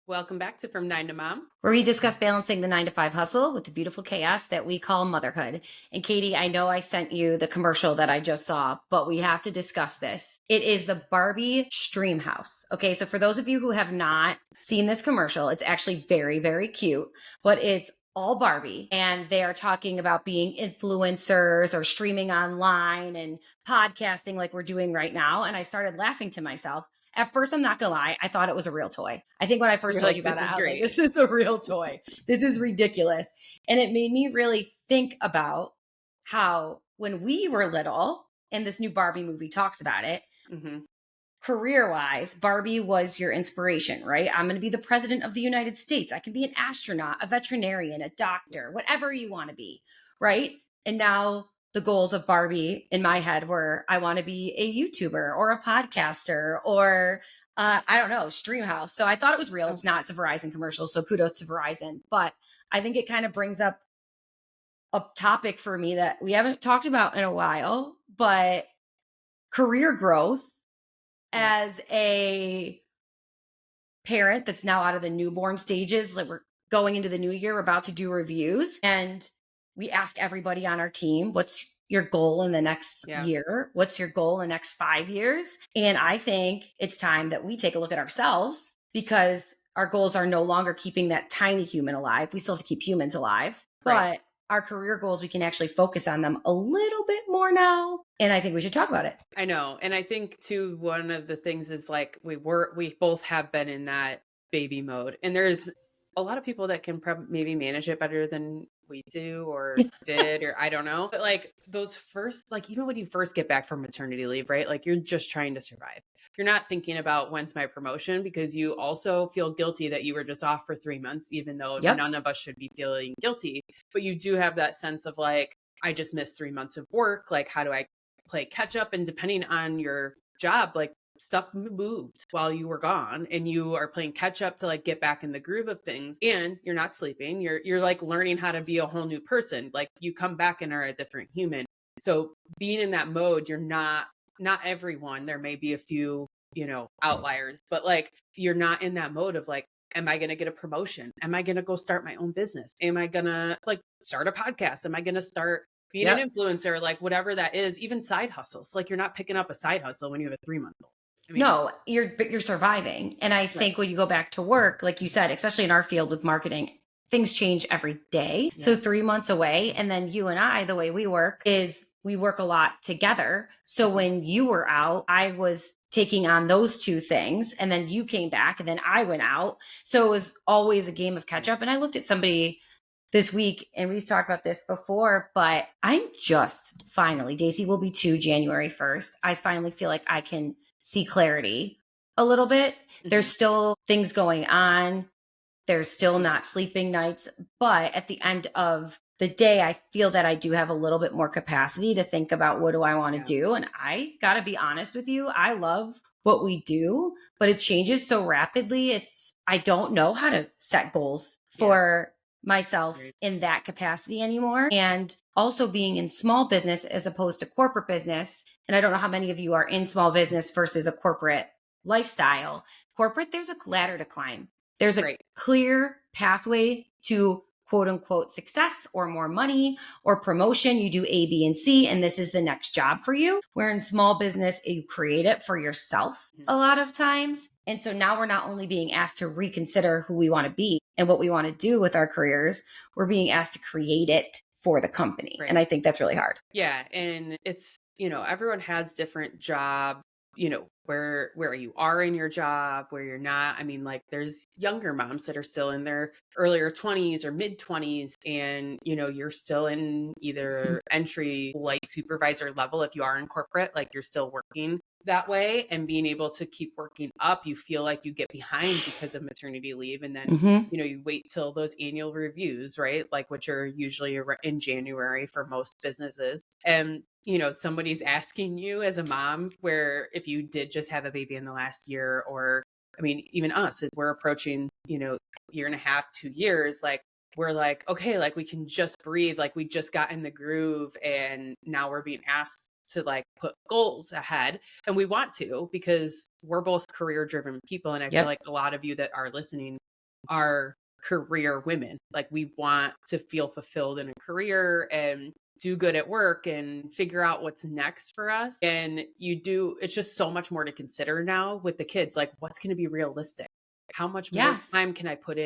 Welcome back to From Nine to Mom. where we discuss balancing the 9 to 5 hustle with the beautiful chaos that we call motherhood. And Katie, I know I sent you the commercial that I just saw, but we have to discuss this. It is the Barbie Stream House. Okay, so for those of you who have not seen this commercial, it's actually very, very cute, but it's all Barbie. And they are talking about being influencers or streaming online and podcasting like we're doing right now. And I started laughing to myself. At first, I'm not gonna lie, I thought it was a real toy. I think when I first You're told like, you about this it, is I was like, great. this is a real toy. This is ridiculous. And it made me really think about how when we were little, and this new Barbie movie talks about it, hmm career-wise, Barbie was your inspiration, right? I'm gonna be the president of the United States. I can be an astronaut, a veterinarian, a doctor, whatever you want to be, right? And now the goals of Barbie in my head were I want to be a YouTuber or a podcaster or I don't know, stream house. So I thought it was real. It's not. It's a Verizon commercial. So kudos to Verizon. But I think it kind of brings up a topic for me that we haven't talked about in a while, but career growth Yeah. as a parent that's now out of the newborn stages. Like we're going into the new year, we're about to do reviews, and we ask everybody on our team, what's your goal in the next Yeah. year? What's your goal in the next 5 years? And I think it's time that we take a look at ourselves because our goals are no longer keeping that tiny human alive. We still have to keep humans alive, Right. but our career goals, we can actually focus on them a little bit more now. And I think we should talk about it. I know. And I think too, one of the things is like we both have been in that baby mode. And there's a lot of people that can maybe manage it better than we do or did, or I don't know. But like those first, like even when you first get back from maternity leave, right? Like you're just trying to survive. You're not thinking about when's my promotion because you also feel guilty that you were just off for 3 months, even though Yep. none of us should be feeling guilty. But you do have that sense of like, I just missed 3 months of work. Like, how do I play catch up? And depending on your job, like stuff moved while you were gone and you are playing catch up to like get back in the groove of things, and you're not sleeping. You're like learning how to be a whole new person. Like you come back and are a different human. So being in that mode, you're not everyone. There may be a few, outliers, but like you're not in that mode of like, am I going to get a promotion? Am I going to go start my own business? Am I going to like start a podcast? Am I going to start being Yep. an influencer, like whatever that is, even side hustles. Like you're not picking up a side hustle when you have a 3-month old. I mean, No, you're surviving. And I think when you go back to work, like you said, especially in our field with marketing, things change every day. Yeah. So 3 months away, and then you and I, the way we work is we work a lot together. So when you were out, I was taking on those two things, and then you came back, and then I went out. So it was always a game of catch up. And I looked at somebody this week, and we've talked about this before, but I'm just finally, Daisy will be 2 January 1st. I finally feel like I can see clarity a little bit. There's still things going on. There's still not sleeping nights, but at the end of the day, I feel that I do have a little bit more capacity to think about what do I want to do. And I got to be honest with you, I love what we do, but it changes so rapidly. I don't know how to set goals for myself in that capacity anymore. And also being in small business as opposed to corporate business. And I don't know how many of you are in small business versus a corporate lifestyle. Corporate, there's a ladder to climb. There's a clear pathway to quote unquote success or more money or promotion. You do A, B, and C, and this is the next job for you. Where in small business, you create it for yourself a lot of times. And so now we're not only being asked to reconsider who we want to be and what we want to do with our careers, we're being asked to create it for the company. Right. And I think that's really hard. Yeah. And it's, everyone has different job, where you are in your job, where you're not. I mean, like there's younger moms that are still in their earlier 20s or mid 20s, and you're still in either entry light supervisor level. If you are in corporate, like you're still working that way and being able to keep working up, you feel like you get behind because of maternity leave. And then, you wait till those annual reviews, right? Like which are usually in January for most businesses. And somebody's asking you as a mom, where if you did just have a baby in the last year, or I mean, even us, as we're approaching, year and a half, 2 years, like we're like, okay, like we can just breathe, like we just got in the groove, and now we're being asked to like put goals ahead, and we want to because we're both career driven people, and I feel like a lot of you that are listening are career women. Like we want to feel fulfilled in a career and do good at work and figure out what's next for us. And it's just so much more to consider now with the kids. Like, what's going to be realistic? How much more Yes. time can I put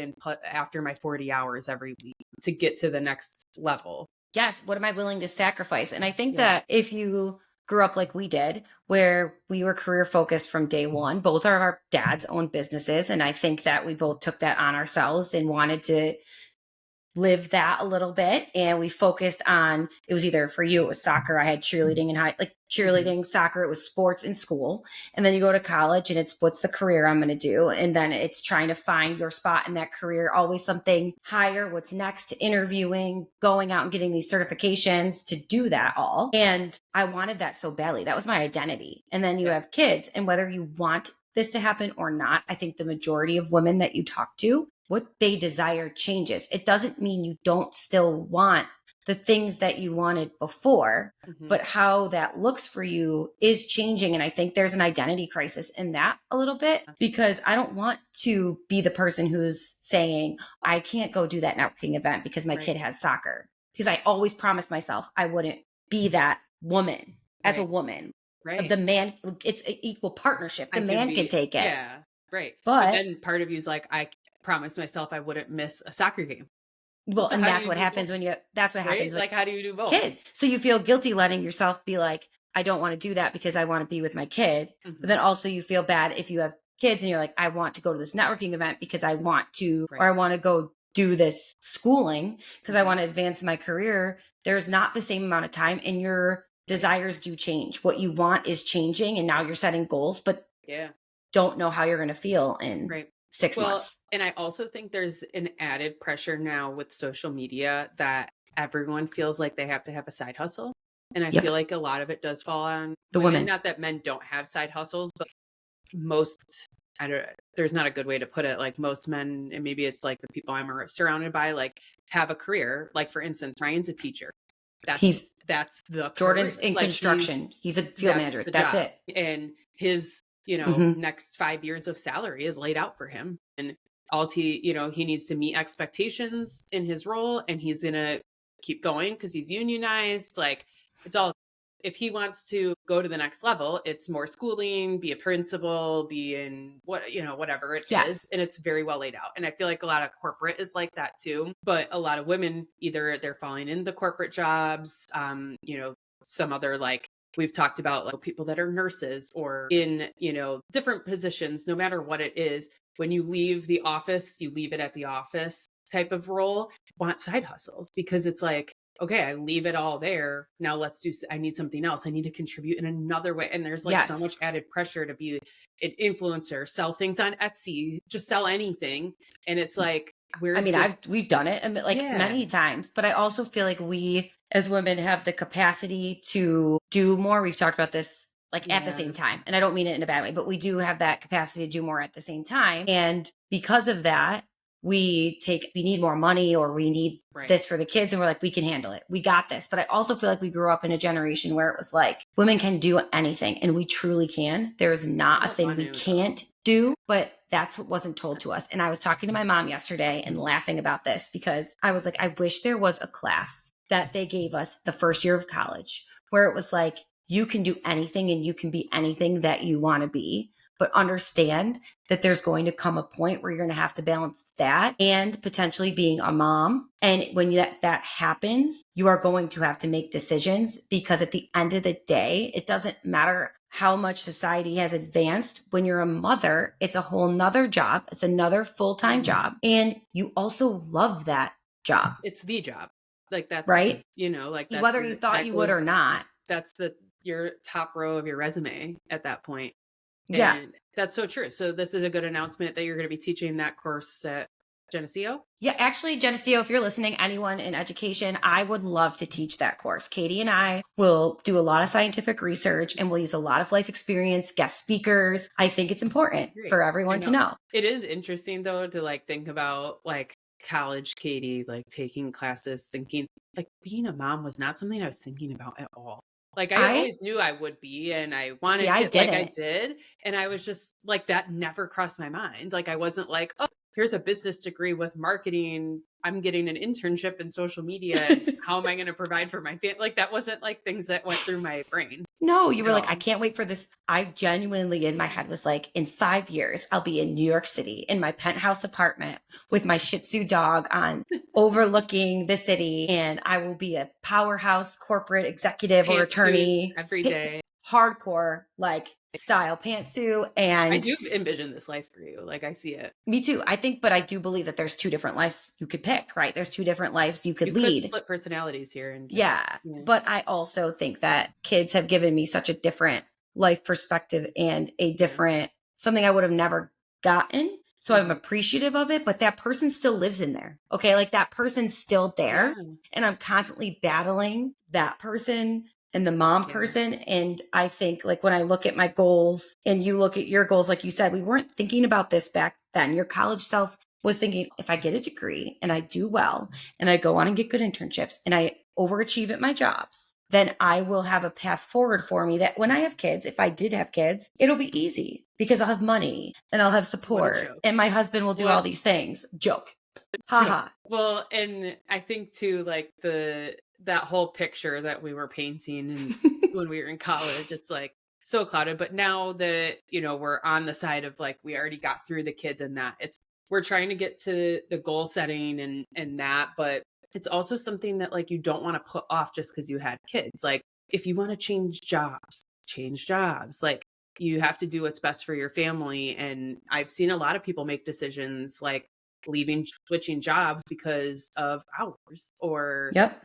after my 40 hours every week to get to the next level? Yes. What am I willing to sacrifice? And I think Yeah. that if you grew up like we did, where we were career focused from day one, both of our dads owned businesses. And I think that we both took that on ourselves and wanted to live that a little bit, and we focused on, it was either, for you it was soccer, I had cheerleading and high, like Mhm. cheerleading, soccer, it was sports in school, and then you go to college and it's what's the career I'm going to do, and then it's trying to find your spot in that career, always something higher, what's next, interviewing, going out and getting these certifications to do that all. And I wanted that so badly. That was my identity. And then you Yeah. have kids, and whether you want this to happen or not, I think the majority of women that you talk to, what they desire changes. It doesn't mean you don't still want the things that you wanted before, Mhm. but how that looks for you is changing. And I think there's an identity crisis in that a little bit, because I don't want to be the person who's saying, I can't go do that networking event because my Right. kid has soccer. Because I always promised myself I wouldn't be that woman as a Right. woman. Right. The man, it's an equal partnership. The I can man can be take it. yeah, right. But But then part of you's like, I promised myself I wouldn't miss a soccer game. Well, well, so and how do that's you what do happens both? when you that's what Right? happens with Like, how do you do both? kids. So you feel guilty letting yourself be like, I don't want to do that because I want to be with my kid. But Mhm. then also you feel bad if you have kids and you're like, I want to go to this networking event because I want to, or Right. I want to go do this schooling because I Mhm. want to advance my career. There's not the same amount of time, and your Right. desires do change. What you want is changing, and now you're setting goals, but Yeah. don't know how you're going to feel in Right. 6 months. Well, and I also think there's an added pressure now with social media that everyone feels like they have to have a side hustle. And I Yep. feel like a lot of it does fall on The women. women. Not that men don't have side hustles, but most, I don't, there's not a good way to put it. Like most men, and maybe it's like the people I'm surrounded by, like have a career. Like for instance, Ryan's a teacher. That's He's that's the career. Jordan's in Like construction. He's a field that's manager. the That's job. it. And his, Hmm. next 5 years of salary is laid out for him. And all he needs to meet expectations in his role, and he's gonna keep going because he's unionized. Like it's all, if he wants to go to the next level, it's more schooling, be a principal, be in whatever it is. Yes. And it's very well laid out. And I feel like a lot of corporate is like that too. But a lot of women, either they're falling in the corporate jobs, some other, like we've talked about, like people that are nurses or in, different positions, no matter what it is. When you leave the office, you leave it at the office type of role, want side hustles because it's like, okay, I leave it all there. Now I need something else. I need to contribute in another way. And there's like so Yes. much added pressure to be an influencer, sell things on Etsy, just sell anything. And it's like, I where's mean, the, we've done it like yeah, many times, but I also feel like we as women have the capacity to do more. We've talked about this like at the same yeah, time, and I don't mean it in a bad way, but we do have that capacity to do more at the same time. And because of that, we need more money, or we need right. this for the kids, and we're like, we can handle it. We got this. But I also feel like we grew up in a generation where it was like women can do anything, and we truly can. There is I not a don't thing want we to though. can't do, but that's what wasn't told to us. And I was talking to my mom yesterday and laughing about this because I was like, I wish there was a class that they gave us the first year of college where it was like, you can do anything and you can be anything that you want to be, but understand that there's going to come a point where you're going to have to balance that and potentially being a mom. And when that happens, you are going to have to make decisions, because at the end of the day, it doesn't matter how much society has advanced. When you're a mother, it's a whole nother job. It's another full-time Mhm. job. And you also love that job, It's the job. Like that's, right? like that's Whether you your, thought that you would goes or not. that's your top row of your resume at that point. Yeah. And that's so true. So this is a good announcement that you're going to be teaching that course at Geneseo. Yeah, actually, Geneseo, if you're listening, anyone in education, I would love to teach that course. Katie and I will do a lot of scientific research, and we'll use a lot of life experience, guest speakers. I think it's important Great. for I everyone to know. know. It is interesting though to like think about like college Katie, like taking classes, thinking like being a mom was not something I was thinking about at all. Like I I always knew I would be and I see, wanted I it like I didn't. did. And I was just like that never crossed my mind. Like I wasn't like, oh, here's a business degree with marketing. I'm getting an internship in social media. And how am I going to provide for my family? Like, that wasn't like things that went through my brain No, you were at like, I all. can't wait for this. I genuinely in my head was like, in 5 years, I'll be in New York City in my penthouse apartment with my Shih Tzu dog on overlooking the city. And I will be a powerhouse corporate executive or Pantsuits attorney, every day. hardcore, like style pantsuit. I And do envision this life for you. Like, I see it. me too. I think, but I do believe that there's two different lives you could pick, right? There's two different lives you could You could lead. split personalities here and just, Yeah. yeah. But I also think that kids have given me such a different life perspective and a Yeah. different something I would have never gotten. So I'm Mhm. appreciative of it, but that person still lives in there. Okay. Like that person's still Yeah. there. And I'm constantly battling that person and the mom Yeah. person. And I think like when I look at my goals and you look at your goals, like you said, we weren't thinking about this back then. Your college self was thinking, if I get a degree and I do well and I go on and get good internships and I overachieve at my jobs, then I will have a path forward for me that when I have kids, if I did have kids, it'll be easy because I'll have money and I'll have What a support joke. and my husband will do all Well, these things. Joke. joke. Haha. Well, and I think too, like that whole picture that we were painting and when we were in college, it's like so clouded. But now that, we're on the side of like we already got through the kids and that it's we're trying to get to the goal setting and that, but it's also something that like you don't want to put off just because you had kids. Like if you want to change jobs, change jobs. Like you have to do what's best for your family. And I've seen a lot of people make decisions like leaving, switching jobs because of hours or, Yep.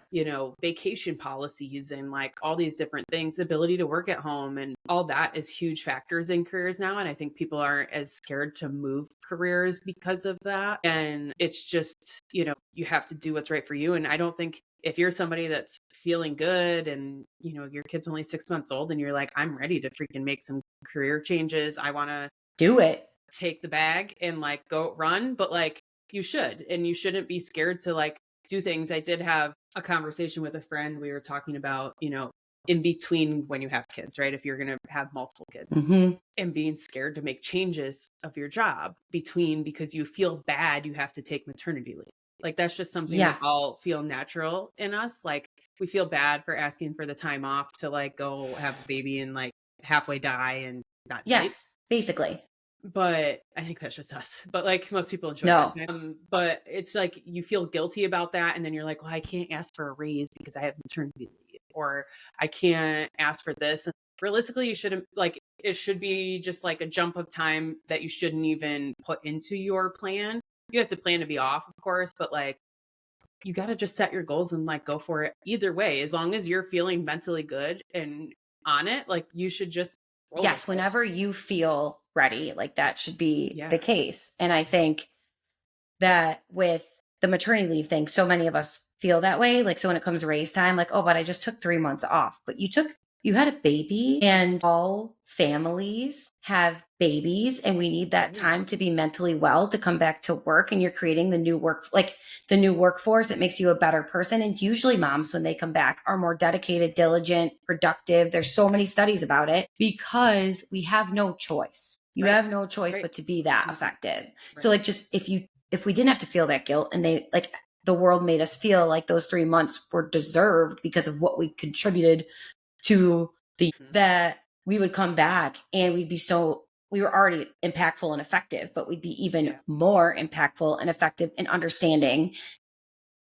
vacation policies and like all these different things, ability to work at home and all that is huge factors in careers now. And I think people aren't as scared to move careers because of that. And it's just, you have to do what's right for you. And I don't think if you're somebody that's feeling good and, your kid's only 6 months old and you're like, I'm ready to freaking make some career changes. I want to Do it. take the bag and like go run, but like you should, and you shouldn't be scared to like do things. I did have a conversation with a friend. We were talking about, in between when you have kids, right? If you're going to have multiple kids Mm-hmm. and being scared to make changes of your job between because you feel bad, you have to take maternity leave. Like that's just something we Yeah. all feel natural in us. Like we feel bad for asking for the time off to like go have a baby and like halfway die and not sleep. Yes. Basically. But I think that's just us. But like most people enjoy that No. time. But it's like you feel guilty about that. And then you're like, well, I can't ask for a raise because I have maternity leave, or I can't ask for this. And realistically, you shouldn't like it should be just like a jump of time that you shouldn't even put into your plan. You have to plan to be off, of course, but like you got to just set your goals and like go for it either way. As long as you're feeling mentally good and on it, like you should just roll with Yes. it. Whenever you feel ready, like that should be Yeah. the case. And I think that with the maternity leave thing, so many of us feel that way. Like, so when it comes to raise time, like, oh, but I just took 3 months off. But you had a baby, and all families have babies, and we need that Yeah. time to be mentally well to come back to work. And you're creating the new work, like the new workforce. It makes you a better person. And usually moms, when they come back, are more dedicated, diligent, productive. There's so many studies about it because we have no choice. You Right. have no choice Right. but to be that Mhm. effective. So Right. like just if we didn't have to feel that guilt and they like the world made us feel like those 3 months were deserved because of what we contributed to Mhm. that we would come back and we were already impactful and effective, but we'd be even Yeah. more impactful and effective in understanding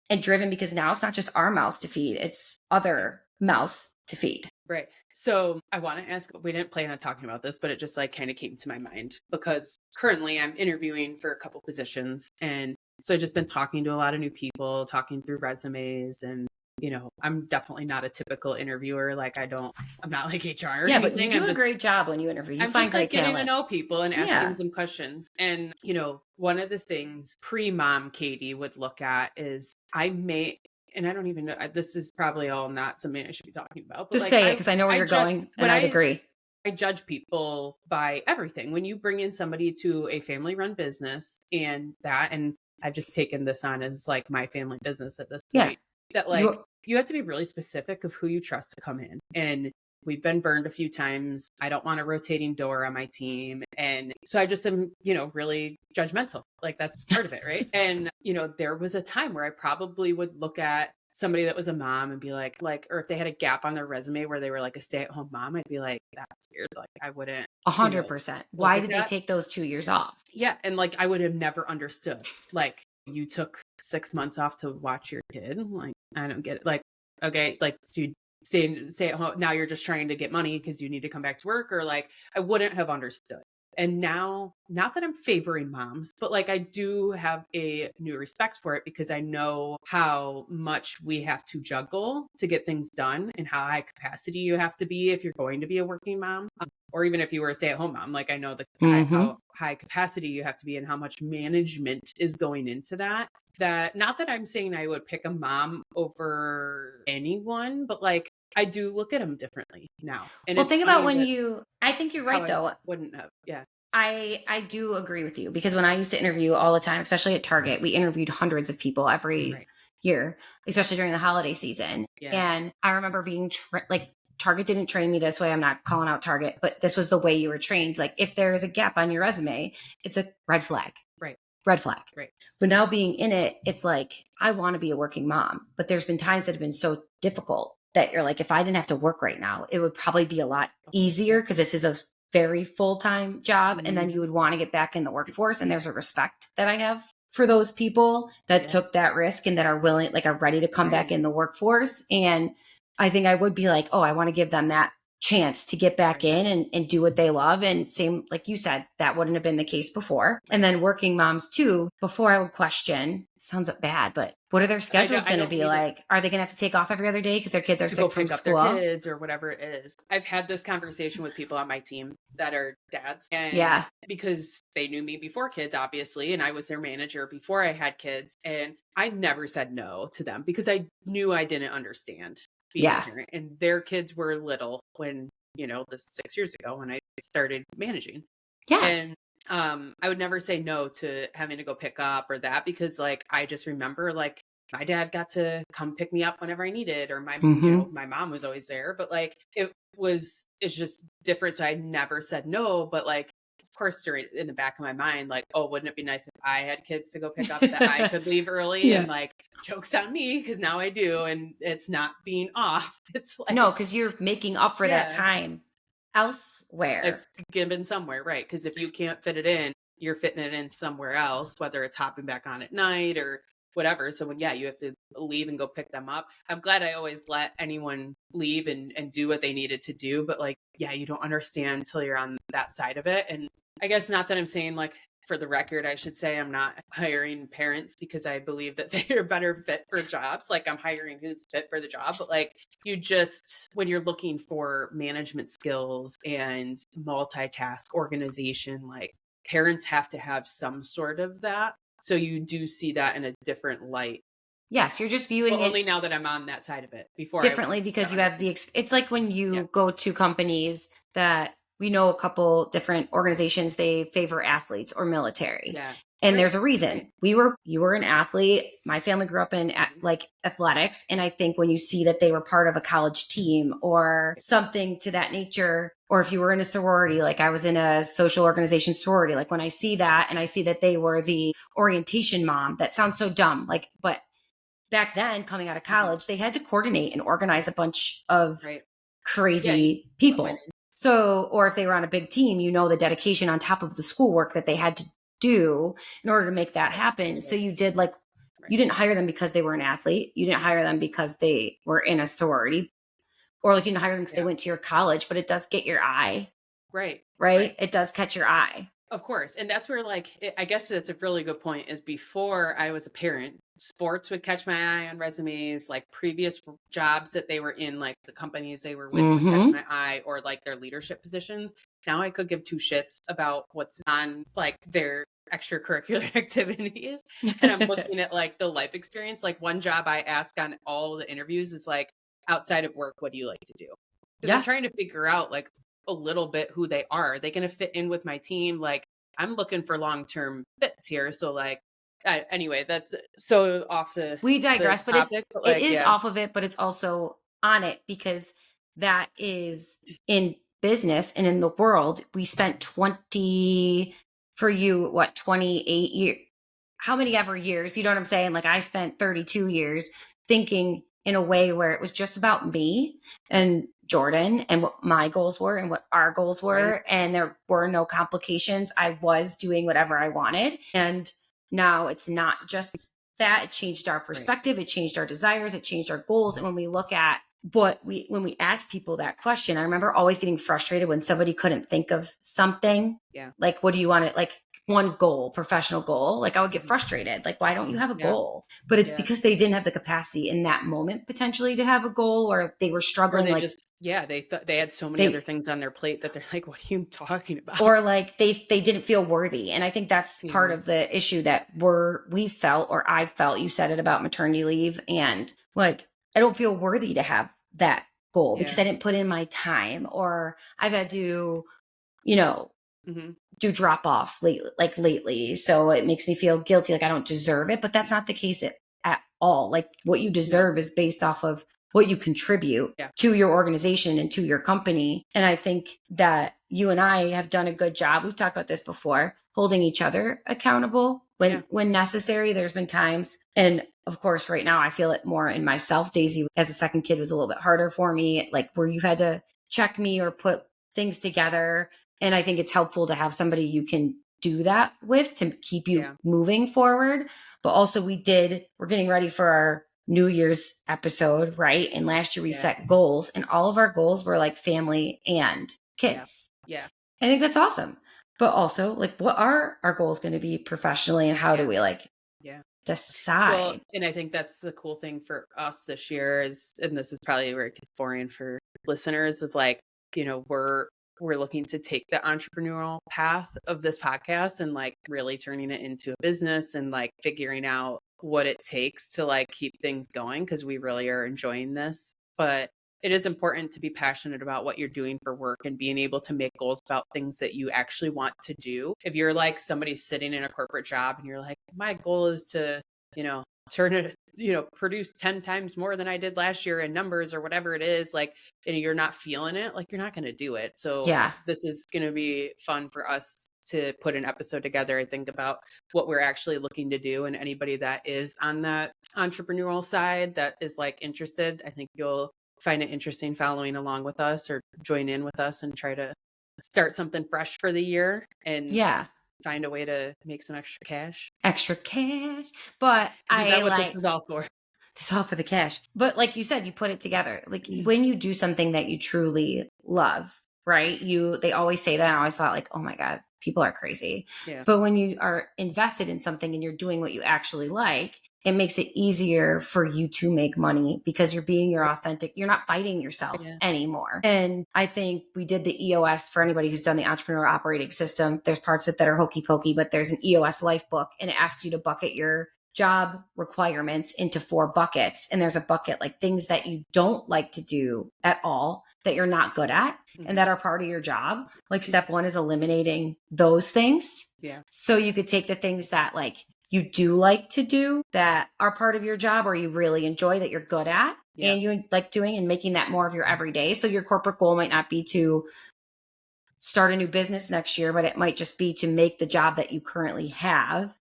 and driven because now it's not just our mouths to feed, it's Yeah. other mouths to feed. Right. So I want to ask, we didn't plan on talking about this, but it just like kind of came to my mind because currently I'm interviewing for a couple positions. And so I've just been talking to a lot of new people, talking through resumes and I'm definitely not a typical interviewer. Like I'm not like HR or Yeah, but you anything. do a great job when you interview. You I'm find just like great getting to talent. know people and asking Yeah. some questions. And, one of the things pre-mom Katie would look at is and I don't even know, this is probably all not something I should be talking about, but Just like say it because I know where I you're judge going when and I'd agree. I judge people by everything. When you bring in somebody to a family run business and I've just taken this on as like my family business at this Yeah. point, that like You you have to be really specific of who you trust to come in and we've been burned a few times. I don't want a rotating door on my team. And so I just am, really judgmental. Like that's part of it. Right. And, there was a time where I probably would look at somebody that was a mom and be like, or if they had a gap on their resume where they were like a stay-at-home mom, I'd be like, that's weird. Like I wouldn't, 100%. look Why at did they that. take those 2 years off? Yeah. And like I would have never understood. Like you took 6 months off to watch your kid. Like I don't get it. Like, okay, like so you stay at home. Now you're just trying to get money because you need to come back to work, or like I wouldn't have understood. And now, not that I'm favoring moms, but like I do have a new respect for it because I know how much we have to juggle to get things done and how high capacity you have to be if you're going to be a working mom, or even if you were a stay-at-home mom. Like I know Mm-hmm. how high capacity you have to be and how much management is going into that. That not that I'm saying I would pick a mom over anyone, but like I do look at them differently now. And Well, it's think about funny when that I think you're how right I though. wouldn't have. Yeah. I do agree with you because when I used to interview all the time, especially at Target, we interviewed hundreds of people every Right. year, especially during the holiday season. Yeah. And I remember being like, Target didn't train me this way. I'm not calling out Target, but this was the way you were trained. Like, if there is a gap on your resume, it's a red flag. Right. Red flag. Right. But now being in it, it's like, I want to be a working mom. But there's been times that have been so difficult that you're like, if I didn't have to work right now, it would probably be a lot easier because this is a very full-time job. And then you would want to get back in the workforce. And there's a respect that I have for those people that took that risk and that are willing, like are ready to come back in the workforce. And I think I would be like, oh, I want to give them that chance to get back in and do what they love. And same, like you said, that wouldn't have been the case before. And then working moms too, before I would question, sounds bad, but what are their schedules going to be like? Are they going to have to take off every other day because their kids are to go sick from pick up their school? kids or whatever it is. I've had this conversation with people on my team that are dads, and Yeah. because they knew me before kids, obviously, and I was their manager before I had kids, and I never said no to them because I knew I didn't understand being a parent, and their kids were little when, this 6 years ago when I started managing. Yeah. And I would never say no to having to go pick up or that because like I just remember like my dad got to come pick me up whenever I needed, or my mom was always there, but like it's just different. So I never said no, but like of course during in the back of my mind, like, oh, wouldn't it be nice if I had kids to go pick up that I could leave early and like jokes on me because now I do and it's not being off. It's like no, because you're making up for that time elsewhere. it's given somewhere, right? Because if you can't fit it in, you're fitting it in somewhere else, whether it's hopping back on at night or whatever. So when you have to leave and go pick them up. I'm glad I always let anyone leave and do what they needed to do. But like, you don't understand until you're on that side of it. And I guess not that I'm saying like for the record, I should say I'm not hiring parents because I believe that they are better fit for jobs. Like I'm hiring who's fit for the job, but like when you're looking for management skills and multitask organization, like parents have to have some sort of that. So you do see that in a different light. Yes, you're just viewing Only it now that I'm on that side of it. Before differently because you have it's like when you go to companies that we know a couple different organizations, they favor athletes or military. Yeah. And there's a reason. You were an athlete. My family grew up in like athletics. And I think when you see that they were part of a college team or something to that nature, or if you were in a sorority, like I was in a social organization sorority, like when I see that and I see that they were the orientation mom, that sounds so dumb. Like, but back then coming out of college, they had to coordinate and organize a bunch of crazy people. So, or if they were on a big team, the dedication on top of the schoolwork that they had to do in order to make that happen. So you did you didn't hire them because they were an athlete. You didn't hire them because they were in a sorority, or like you didn't hire them because they went to your college, but it does get your eye. Right. It does catch your eye. Of course. And that's where I guess that's a really good point is before I was a parent, sports would catch my eye on resumes, like previous jobs that they were in, like the companies they were with would catch my eye, or like their leadership positions. Now I could give two shits about what's on like their extracurricular activities. And I'm looking at like the life experience. Like one job I ask on all the interviews is like, outside of work, what do you like to do? Because I'm trying to figure out like a little bit who they are. Are they going to fit in with my team? Like I'm looking for long-term fits here. So like, anyway, that's so off we digress, topic, but it is off of it, but it's also on it because that is in business and in the world, we spent 20, for you, what, 28 years? How many ever years? You know what I'm saying? Like, I spent 32 years thinking in a way where it was just about me and Jordan and what my goals were and what our goals Right. were. And there were no complications. I was doing whatever I wanted. And now it's not just that. It changed our Right. perspective. It changed our desires. It changed our goals. And when we look at when we ask people that question, I remember always getting frustrated when somebody couldn't think of something. Yeah. Like, what do you want to, like, one goal, professional goal? Like, I would get Mhm. frustrated. Like, why don't you have a Yeah. goal? But it's Yeah. because they didn't have the capacity in that moment potentially to have a goal, or they were Or struggling. they Like, just, yeah, they thought they had so many other they, things on their plate that they're like, "What are you talking about?" or like they didn't feel worthy. And I think that's part Yeah. of the issue that we felt, or I felt. You said it about maternity leave, and like, I don't feel worthy to have that goal because Yeah. I didn't put in my time, or I've had to, you know, Mhm. do drop off lately. So it makes me feel guilty, like I don't deserve it. But that's not the case at all. Like, what you No. deserve is based off of what you contribute Yeah. to your organization and to your company. And I think that you and I have done a good job. We've talked about this before, holding each other accountable Yeah. when necessary. There's been times, and of course right now I feel it more in myself. Daisy, as a second kid, was a little bit harder for me, like where you've had to check me or put things together. And I think it's helpful to have somebody you can do that with to keep you Yeah. moving forward. But also, we're getting ready for our New Year's episode, right? And last year we Yeah. set goals, and all of our goals were like family and Yeah. kids. Yeah. I think that's awesome. But also, like, what are our goals going to be professionally, and how do Yeah. we like Yeah. Well, decide? and I think that's the cool thing for us this year is, and this is probably where it gets boring for listeners, of like, we're looking to take the entrepreneurial path of this podcast and like really turning it into a business and like figuring out what it takes to like keep things going, because we really are enjoying this. But it is important to be passionate about what you're doing for work and being able to make goals about things that you actually want to do. If you're like somebody sitting in a corporate job and you're like, my goal is to, you know, turn it, produce 10 times more than I did last year in numbers or whatever it is, like, and you're not feeling it, like, you're not going to do it. So Yeah. this is going to be fun for us to put an episode together, I think, about what we're actually looking to do. And anybody that is on that entrepreneurial side that is like interested, I think you'll find it interesting following along with us or join in with us and try to start something fresh for the year and Yeah. find a way to make some extra cash. Extra cash. But Isn't I that what this like, is all for? it's all for the cash. But like you said, you put it together. Like, Mm. when you do something that you truly love, right? They always say that. And I always thought, like, oh my God, people are crazy. Yeah. But when you are invested in something and you're doing what you actually like, it makes it easier for you to make money because you're being your Right. authentic, you're not fighting yourself Yeah. anymore. And I think we did the EOS for anybody who's done the entrepreneur operating system. There's parts of it that are hokey pokey, but there's an EOS life book, and it asks you to bucket your job requirements into 4 buckets. And there's a bucket like things that you don't like to do at all, that you're not good at, and Mhm. that are part of your job. Like, step 1 is eliminating those things. Yeah. So you could take the things that like you do like to do that are part of your job, or you really enjoy, that you're good at Yeah. and you like doing, and making that more of your everyday. So your corporate goal might not be to start a new business next year, but it might just be to make the job that you currently have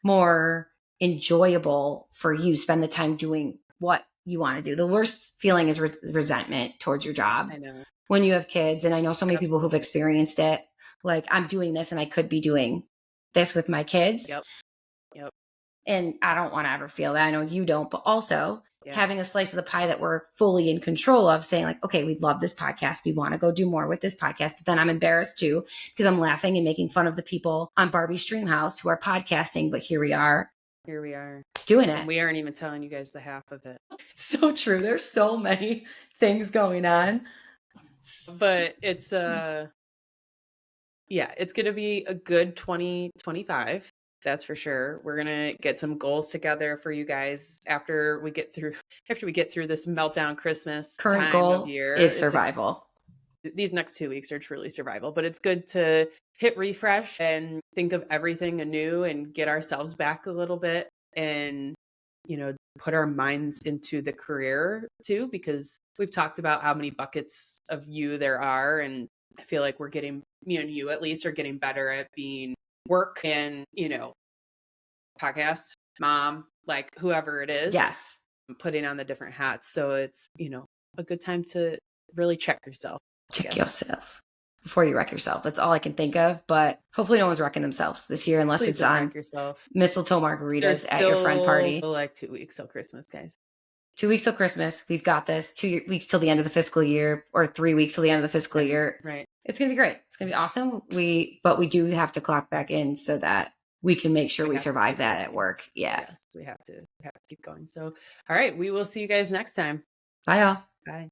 more enjoyable for you. Spend the time doing what you want to do. The worst feeling is resentment towards your job I know. when you have kids. And I know so many people who've Absolutely. experienced it. Like, I'm doing this and I could be doing this with my kids. Yep. Yep. And I don't want to ever feel that. I know you don't, but also Yeah. having a slice of the pie that we're fully in control of, saying like, okay, we love this podcast. We want to go do more with this podcast. But then I'm embarrassed too, because I'm laughing and making fun of the people on Barbie's Dream House who are podcasting. But here we are Here we are. doing And it. we aren't even telling you guys the half of it. So true. There's so many things going on. But it's yeah, it's going to be a good 2025. That's for sure. We're going to get some goals together for you guys after we get through this meltdown Christmas Current time of goal year. is survival. These next 2 weeks are truly survival, but it's good to hit refresh and think of everything anew and get ourselves back a little bit and put our minds into the career too, because we've talked about how many buckets of you there are. And I feel like we're getting, me and you at least are getting better at being work and, podcast, mom, like whoever it is, Yes. putting on the different hats. So it's, a good time to really check yourself, I Check guess. yourself before you wreck yourself. That's all I can think of. But hopefully, no one's wrecking themselves this year unless Please it's don't on wreck yourself. mistletoe There's margaritas at your friend still party. like 2 weeks till Christmas, guys. 2 weeks till Christmas. We've got this. 2 weeks till the end of the fiscal year, or 3 weeks till the end of the fiscal year. Right. It's gonna be great. It's gonna be awesome. But we do have to clock back in so that we can make sure we have to survive keep that at working. work. Yeah. Yes, we have to keep going. So, all right, we will see you guys next time. Bye, y'all. Bye.